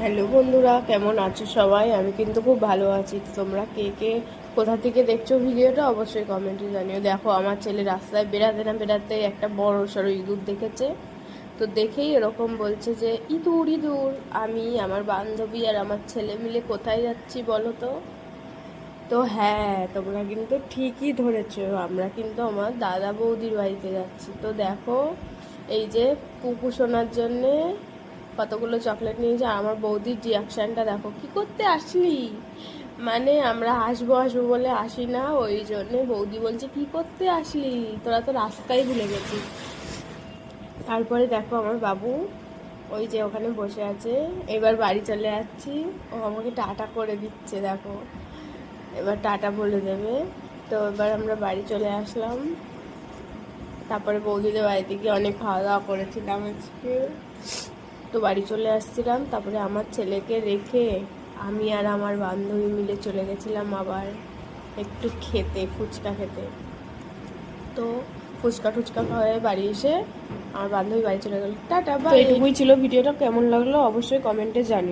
Hello বন্ধুরা, কেমন আছো সবাই? আমি কিন্তু খুব ভালো আছি। তোমরা কে কে কোথা থেকে দেখছো ভিডিওটা অবশ্যই কমেন্টে জানিও। দেখো, আমার ছেলে রাস্তায় বেরাতে না বেরাতে একটা বড় সড়ো ইঁদুর দেখেছে। তো দেখেই এরকম বলছে যে ইঁদুর ইঁদুর। আমি, আমার বান্ধবী আর আমার ছেলে মিলে কোথায় যাচ্ছি বলো তো? তো হ্যাঁ, তোমরা কিন্তু ঠিকই ধরেছো, আমরা কিন্তু আমার দাদা বৌদির বাড়িতে যাচ্ছি। তো দেখো, এই যে পুপু সোনার জন্যে কতগুলো চকলেট নিয়েছে। আর আমার বৌদির রিয়াকশানটা দেখো, কি করতে আসলি? মানে আমরা আসবো আসবো বলে আসি না, ওই জন্যে বৌদি বলছে কি করতে আসলি, তোরা তো রাস্তায় ভুলে গেছিস। তারপরে দেখো আমার বাবু ওই যে ওখানে বসে আছে। এবার বাড়ি চলে যাচ্ছি, ও আমাকে টাটা করে দিচ্ছে দেখো, এবার টাটা বলে দেবে। তো এবার আমরা বাড়ি চলে আসলাম। তারপরে বৌদিদের বাড়িতে গিয়ে অনেক খাওয়া দাওয়া করেছিলাম আজকে। তো বাড়ি চলে আসছিলাম, তারপরে আমার ছেলেকে রেখে আমি আর আমার বান্ধবী মিলে চলে গেছিলাম আবার একটু খেতে, ফুচকা খেতে। তো ফুচকা টুচকা খাওয়ায় বাড়ি এসে আমার বান্ধবী বাড়ি চলে গেল। Tata, bye. তো এটুকুই ছিল ভিডিওটা। কেমন লাগলো অবশ্যই কমেন্টে জানিও।